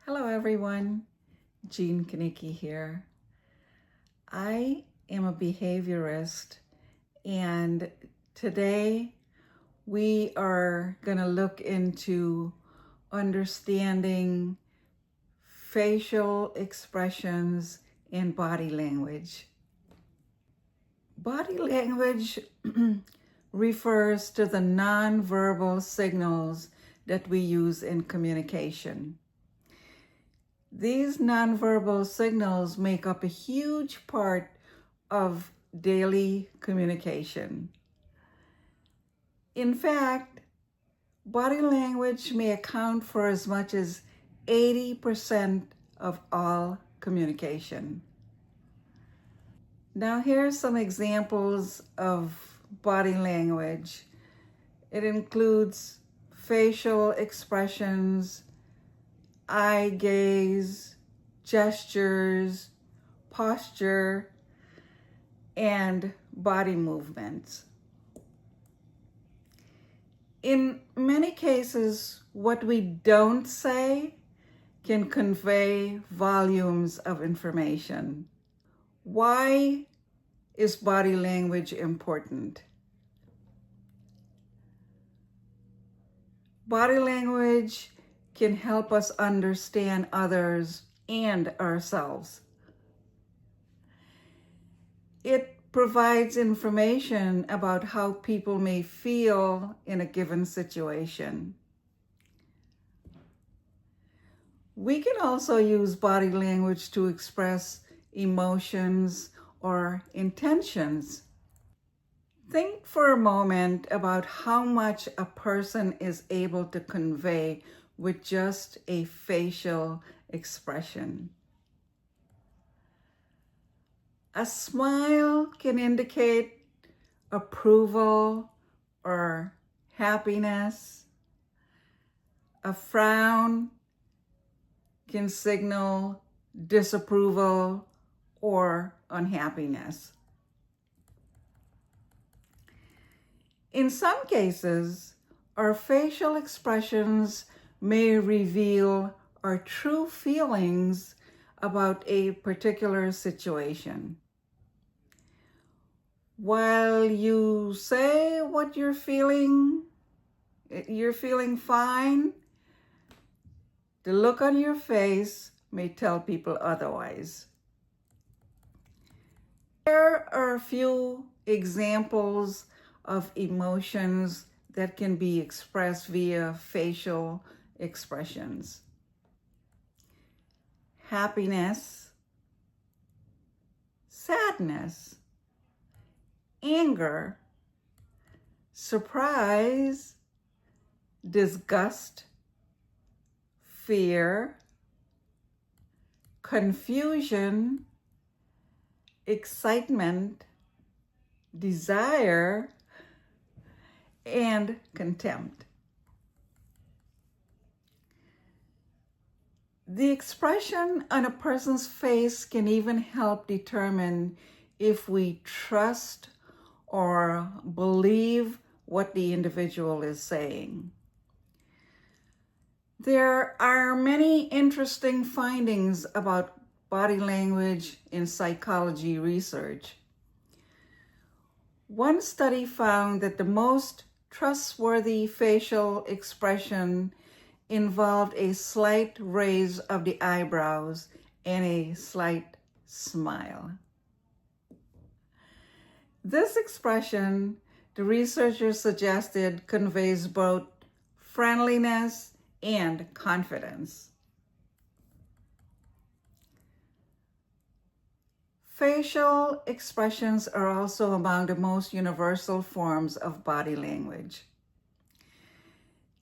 Hello everyone, Jean Kanicki here. I am a behaviorist and today we are going to look into understanding facial expressions and body language. Body language refers to the nonverbal signals that we use in communication. These nonverbal signals make up a huge part of daily communication. In fact, body language may account for as much as 80% of all communication. Now, here are some examples of body language. It includes facial expressions, eye gaze, gestures, posture, and body movements. In many cases, what we don't say can convey volumes of information. Why is body language important? Body language can help us understand others and ourselves. It provides information about how people may feel in a given situation. We can also use body language to express emotions or intentions. Think for a moment about how much a person is able to convey with just a facial expression. A smile can indicate approval or happiness. A frown can signal disapproval or unhappiness. In some cases, our facial expressions may reveal our true feelings about a particular situation. While you say what you're feeling fine, the look on your face may tell people otherwise. There are a few examples of emotions that can be expressed via facial expressions. Happiness, sadness, anger, surprise, disgust, fear, confusion, excitement, desire, and contempt. The expression on a person's face can even help determine if we trust or believe what the individual is saying. There are many interesting findings about body language in psychology research. One study found that the most trustworthy facial expression involved a slight raise of the eyebrows and a slight smile. This expression, the researchers suggested, conveys both friendliness and confidence. Facial expressions are also among the most universal forms of body language.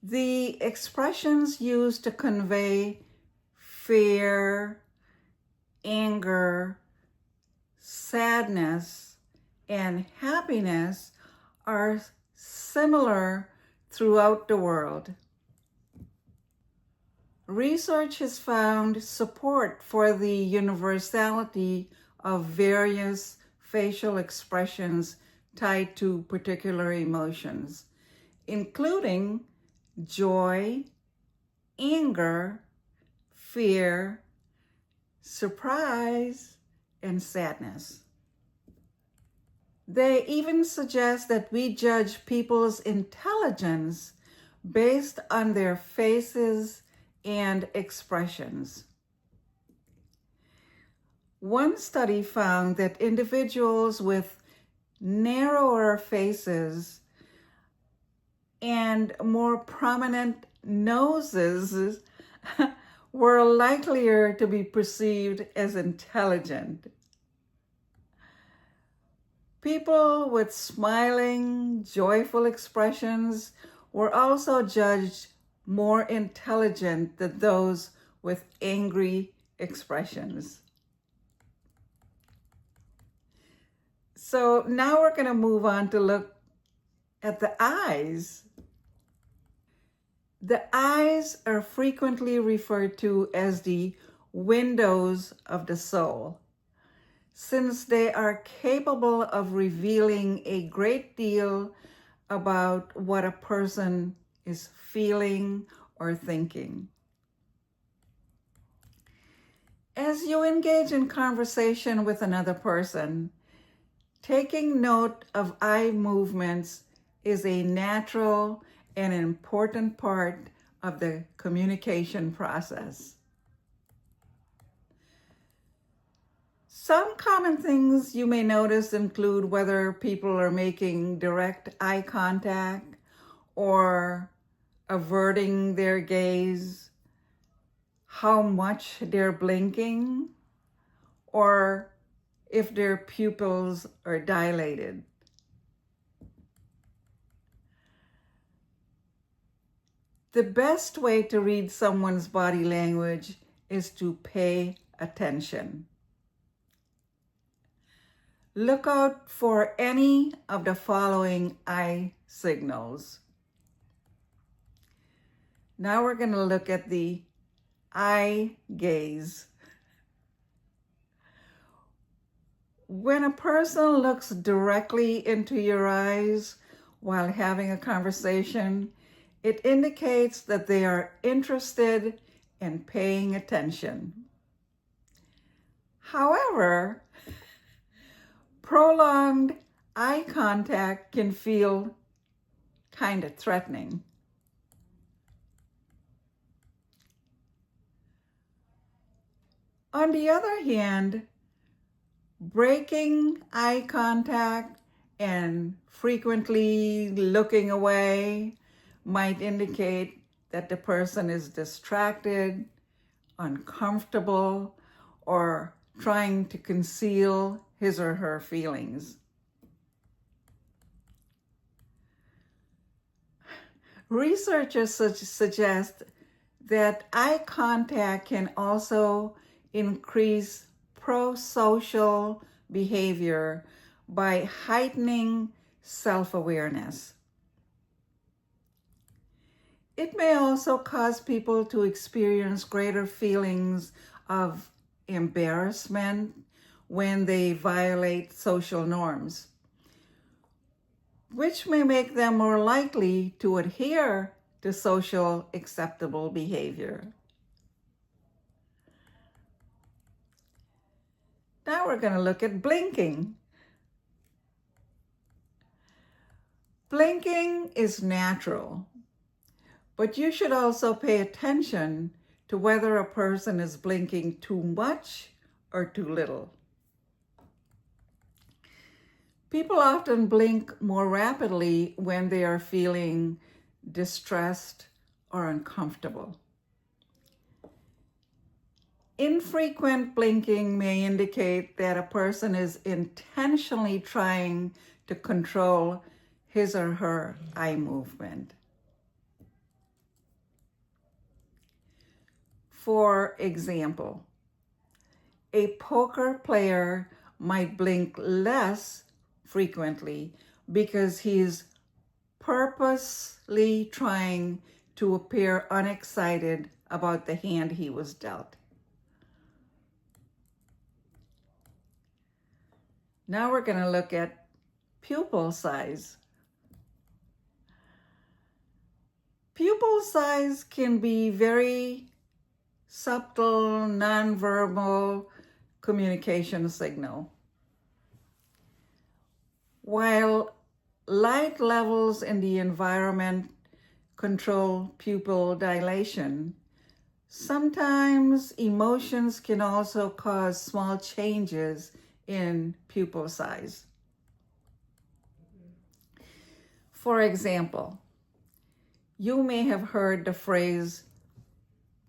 The expressions used to convey fear, anger, sadness, and happiness are similar throughout the world. Research has found support for the universality of various facial expressions tied to particular emotions, including joy, anger, fear, surprise, and sadness. They even suggest that we judge people's intelligence based on their faces and expressions. One study found that individuals with narrower faces and more prominent noses were likelier to be perceived as intelligent. People with smiling, joyful expressions were also judged more intelligent than those with angry expressions. So now we're going to move on to look at the eyes. The eyes are frequently referred to as the windows of the soul, since they are capable of revealing a great deal about what a person is feeling or thinking. As you engage in conversation with another person, taking note of eye movements is a natural and important part of the communication process. Some common things you may notice include whether people are making direct eye contact or averting their gaze, how much they're blinking, or if their pupils are dilated. The best way to read someone's body language is to pay attention. Look out for any of the following eye signals. Now we're going to look at the eye gaze. When a person looks directly into your eyes while having a conversation, it indicates that they are interested and paying attention. However, prolonged eye contact can feel kind of threatening. On the other hand, breaking eye contact and frequently looking away might indicate that the person is distracted, uncomfortable, or trying to conceal his or her feelings. Researchers suggest that eye contact can also increase pro-social behavior by heightening self-awareness. It may also cause people to experience greater feelings of embarrassment when they violate social norms, which may make them more likely to adhere to social acceptable behavior. Now we're going to look at blinking. Blinking is natural, but you should also pay attention to whether a person is blinking too much or too little. People often blink more rapidly when they are feeling distressed or uncomfortable. Infrequent blinking may indicate that a person is intentionally trying to control his or her eye movement. For example, a poker player might blink less frequently because he's purposely trying to appear unexcited about the hand he was dealt. Now we're going to look at pupil size. Pupil size can be very subtle, nonverbal communication signal. While light levels in the environment control pupil dilation, sometimes emotions can also cause small changes in pupil size. For example, you may have heard the phrase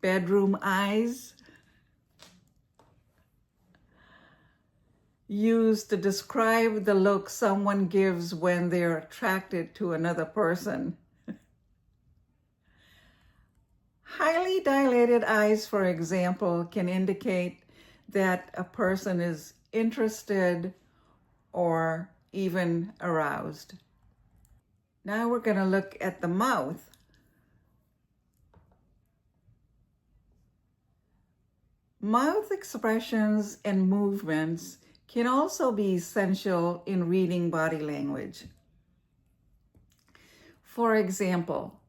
bedroom eyes used to describe the look someone gives when they're attracted to another person. Highly dilated eyes, for example, can indicate that a person is interested or even aroused. Now we're going to look at the mouth. Mouth expressions and movements can also be essential in reading body language. For example,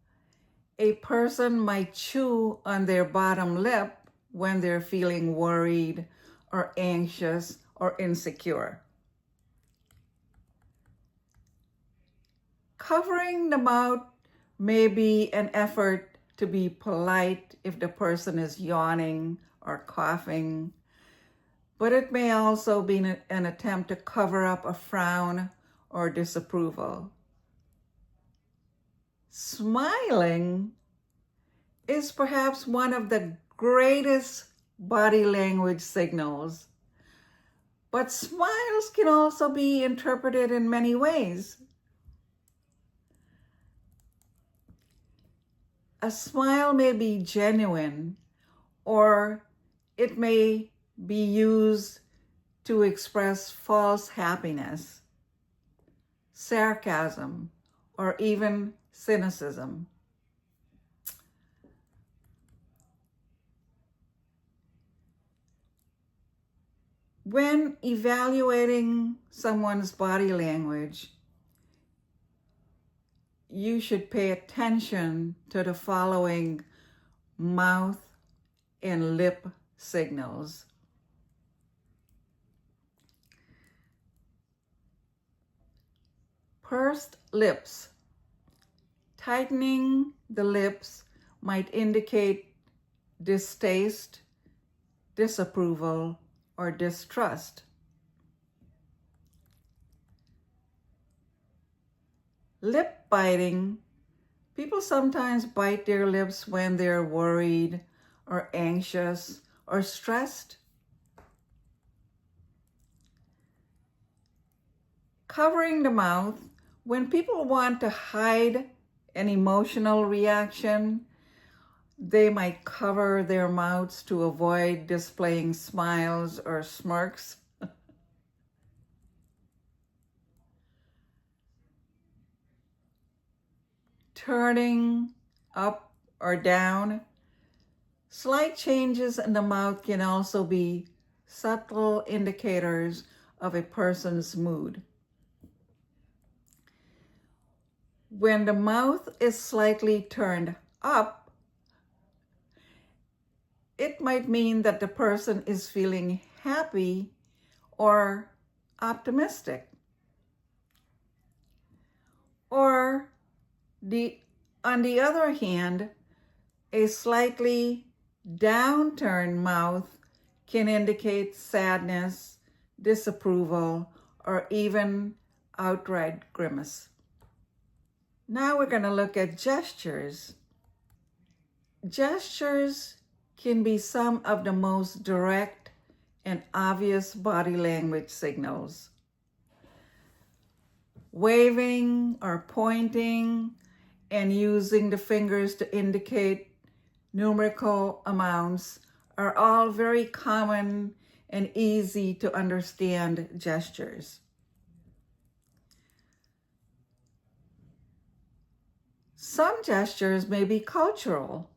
a person might chew on their bottom lip when they're feeling worried or anxious or insecure. Covering the mouth may be an effort to be polite if the person is yawning or coughing, but it may also be an attempt to cover up a frown or disapproval. Smiling is perhaps one of the greatest body language signals, but smiles can also be interpreted in many ways. A smile may be genuine, or it may be used to express false happiness, sarcasm, or even cynicism. When evaluating someone's body language, you should pay attention to the following mouth and lip signals. Pursed lips. Tightening the lips might indicate distaste, disapproval, or distrust. Lip biting. People sometimes bite their lips when they're worried or anxious or stressed. Covering the mouth. When people want to hide an emotional reaction, they might cover their mouths to avoid displaying smiles or smirks. Turning up or down. Slight changes in the mouth can also be subtle indicators of a person's mood. When the mouth is slightly turned up, it might mean that the person is feeling happy or optimistic. Or on the other hand, a slightly downturned mouth can indicate sadness, disapproval, or even outright grimace. Now we're going to look at gestures. Gestures can be some of the most direct and obvious body language signals. Waving or pointing and using the fingers to indicate numerical amounts are all very common and easy to understand gestures. Some gestures may be cultural.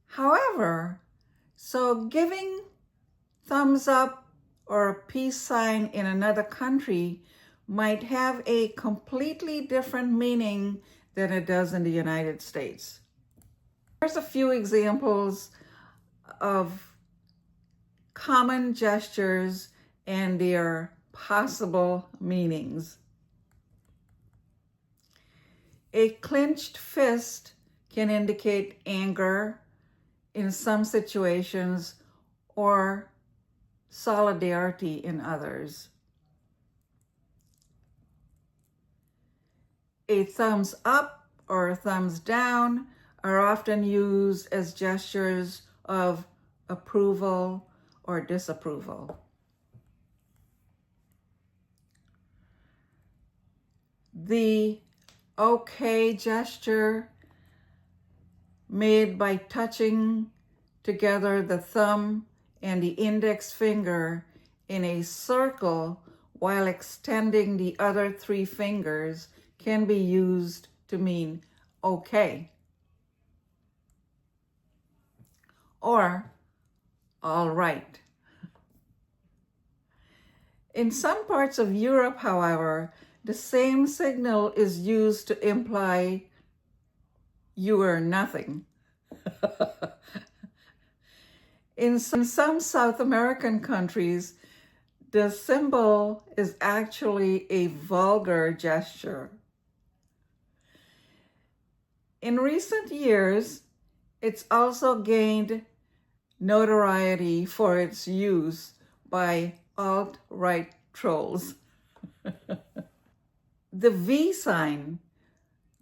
However, so giving thumbs up or a peace sign in another country might have a completely different meaning than it does in the United States. Here's a few examples of common gestures and their possible meanings. A clenched fist can indicate anger in some situations or solidarity in others. A thumbs up or a thumbs down are often used as gestures of approval or disapproval. The okay gesture, made by touching together the thumb and the index finger in a circle while extending the other three fingers, can be used to mean okay, or all right. In some parts of Europe, however, the same signal is used to imply you are nothing. In some South American countries, the symbol is actually a vulgar gesture. In recent years, it's also gained notoriety for its use by alt-right trolls. The V sign,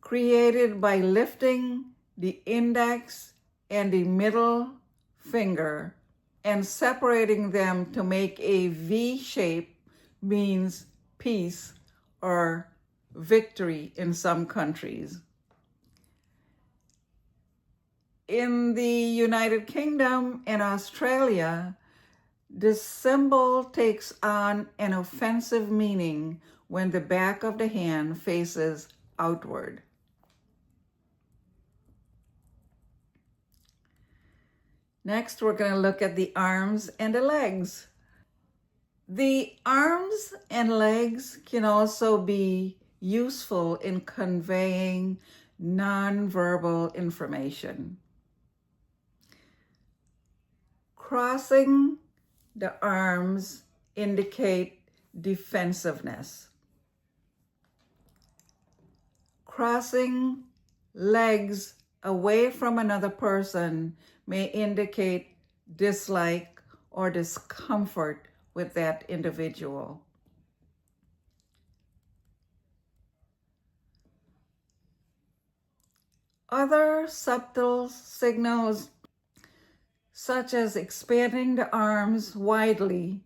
created by lifting the index and the middle finger and separating them to make a V shape, means peace or victory in some countries. In the United Kingdom and Australia, this symbol takes on an offensive meaning when the back of the hand faces outward. Next, we're going to look at the arms and the legs. The arms and legs can also be useful in conveying nonverbal information. Crossing the arms indicate defensiveness. Crossing legs away from another person may indicate dislike or discomfort with that individual. Other subtle signals, such as expanding the arms widely,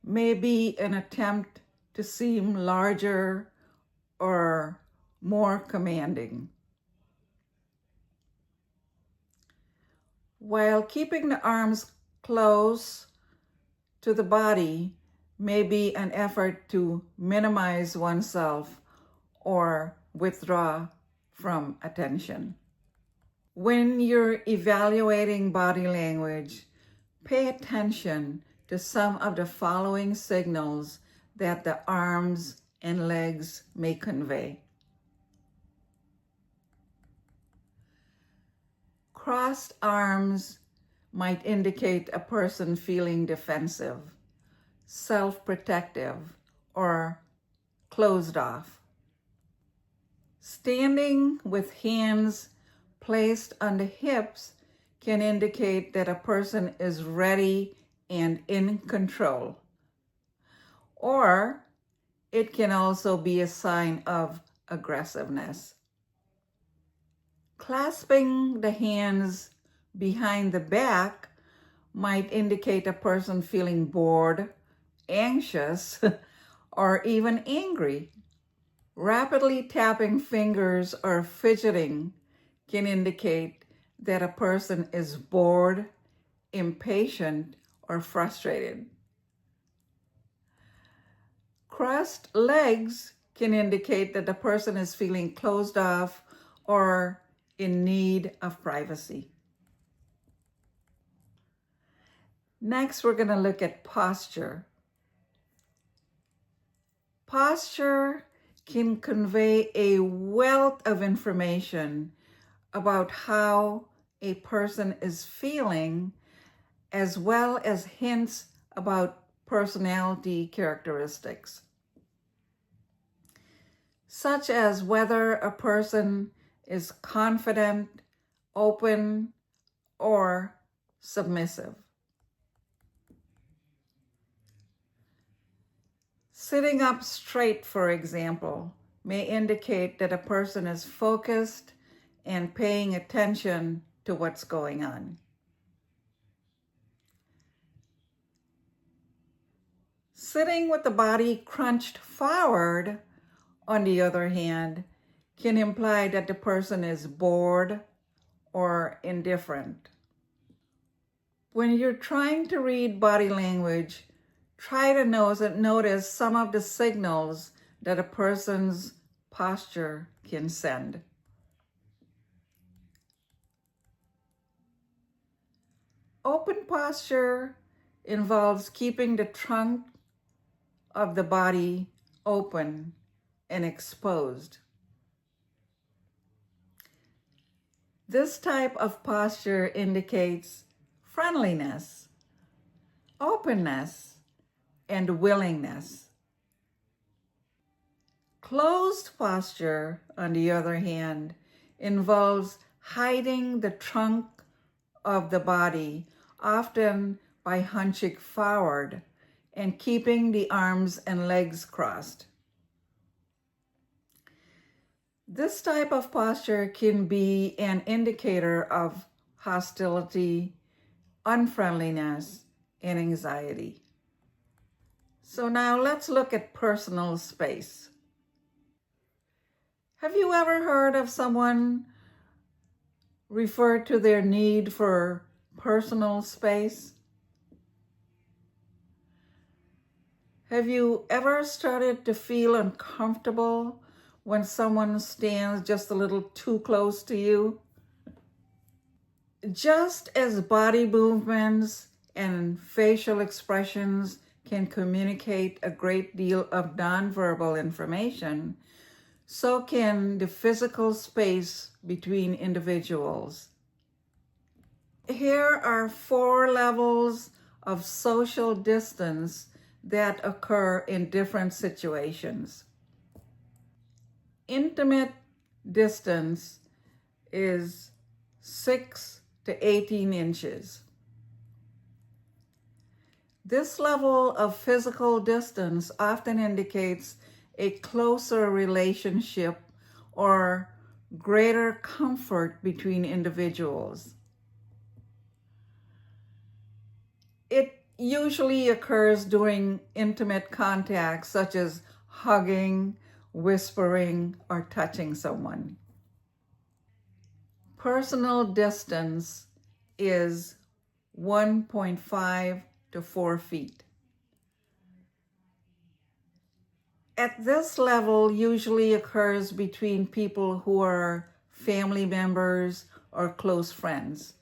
may be an attempt to seem larger or more commanding. While keeping the arms close to the body may be an effort to minimize oneself or withdraw from attention. When you're evaluating body language, pay attention to some of the following signals that the arms and legs may convey. Crossed arms might indicate a person feeling defensive, self-protective, or closed off. Standing with hands placed on the hips can indicate that a person is ready and in control. Or it can also be a sign of aggressiveness. Clasping the hands behind the back might indicate a person feeling bored, anxious, or even angry. Rapidly tapping fingers or fidgeting can indicate that a person is bored, impatient, or frustrated. Crossed legs can indicate that the person is feeling closed off or in need of privacy. Next, we're going to look at posture. Posture can convey a wealth of information about how a person is feeling, as well as hints about personality characteristics, such as whether a person is confident, open, or submissive. Sitting up straight, for example, may indicate that a person is focused and paying attention to what's going on. Sitting with the body crunched forward, on the other hand, can imply that the person is bored or indifferent. When you're trying to read body language, try to notice some of the signals that a person's posture can send. Open posture involves keeping the trunk of the body open and exposed. This type of posture indicates friendliness, openness, and willingness. Closed posture, on the other hand, involves hiding the trunk of the body, often by hunching forward and keeping the arms and legs crossed. This type of posture can be an indicator of hostility, unfriendliness, and anxiety. So now let's look at personal space. Have you ever heard of someone refer to their need for personal space? Have you ever started to feel uncomfortable when someone stands just a little too close to you? Just as body movements and facial expressions can communicate a great deal of nonverbal information, so can the physical space between individuals. Here are 4 levels of social distance that occur in different situations. Intimate distance is 6 to 18 inches. This level of physical distance often indicates a closer relationship or greater comfort between individuals. It usually occurs during intimate contact, such as hugging, whispering, or touching someone. Personal distance is 1.5 to 4 feet. At this level usually occurs between people who are family members or close friends.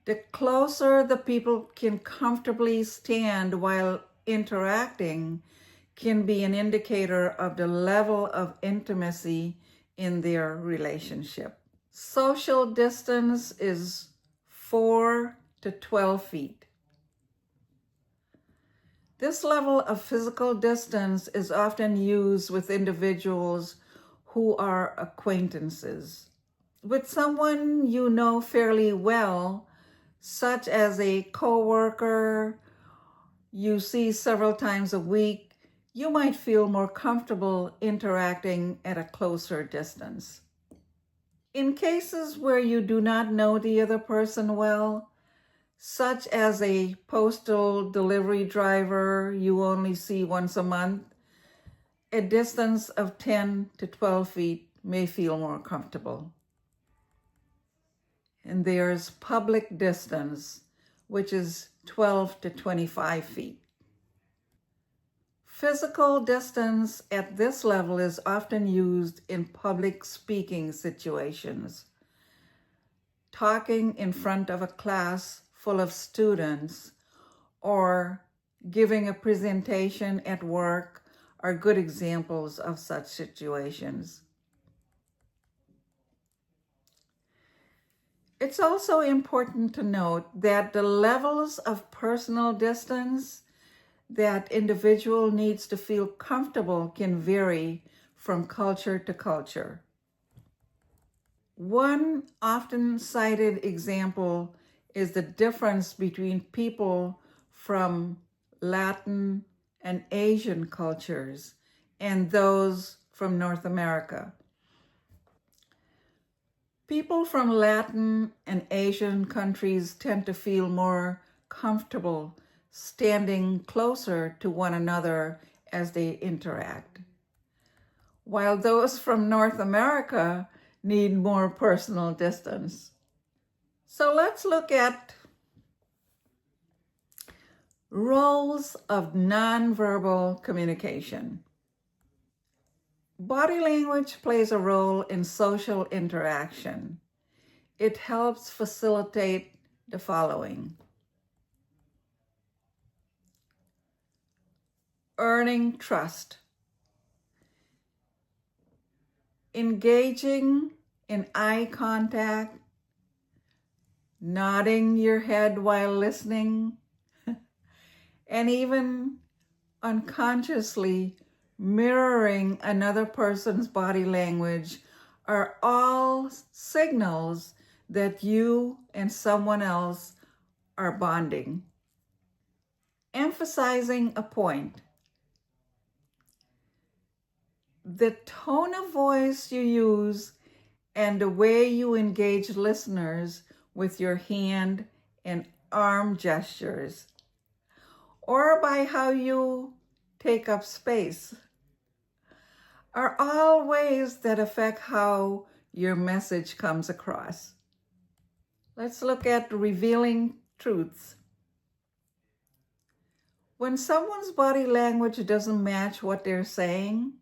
The closer the people can comfortably stand while interacting can be an indicator of the level of intimacy in their relationship. Social distance is 4 to 12 feet. This level of physical distance is often used with individuals who are acquaintances. With someone you know fairly well, such as a coworker you see several times a week, you might feel more comfortable interacting at a closer distance. In cases where you do not know the other person well, such as a postal delivery driver you only see once a month, a distance of 10 to 12 feet may feel more comfortable. And there's public distance, which is 12 to 25 feet. Physical distance at this level is often used in public speaking situations. Talking in front of a class full of students or giving a presentation at work are good examples of such situations. It's also important to note that the levels of personal distance that individual needs to feel comfortable can vary from culture to culture. One often cited example is the difference between people from Latin and Asian cultures and those from North America. People from Latin and Asian countries tend to feel more comfortable standing closer to one another as they interact, while those from North America need more personal distance. So let's look at roles of nonverbal communication. Body language plays a role in social interaction. It helps facilitate the following: earning trust, engaging in eye contact, nodding your head while listening, and even unconsciously mirroring another person's body language are all signals that you and someone else are bonding. Emphasizing a point. The tone of voice you use and the way you engage listeners with your hand and arm gestures, or by how you take up space, are all ways that affect how your message comes across. Let's look at revealing truths. When someone's body language doesn't match what they're saying,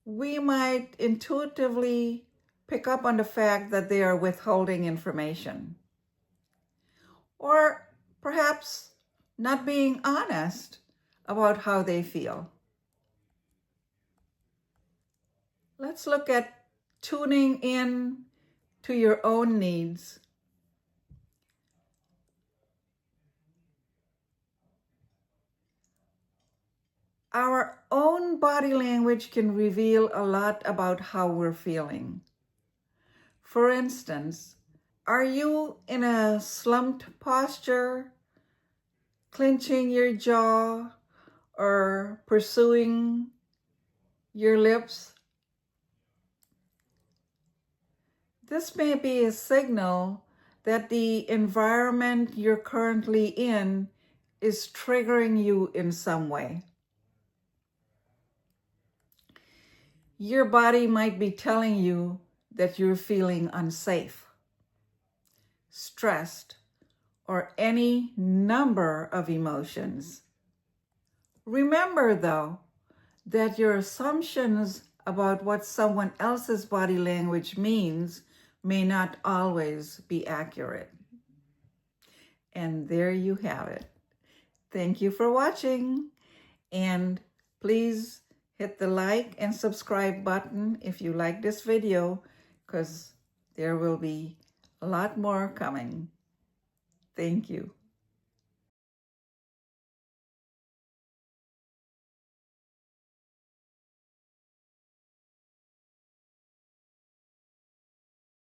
we might intuitively pick up on the fact that they are withholding information, or perhaps not being honest about how they feel. Let's look at tuning in to your own needs. Our own body language can reveal a lot about how we're feeling. For instance, are you in a slumped posture, clenching your jaw, or pursuing your lips? This may be a signal that the environment you're currently in is triggering you in some way. Your body might be telling you that you're feeling unsafe, stressed, or any number of emotions. Remember, though, that your assumptions about what someone else's body language means may not always be accurate. And there you have it. Thank you for watching, and please hit the like and subscribe button if you like this video, because there will be a lot more coming. Thank you.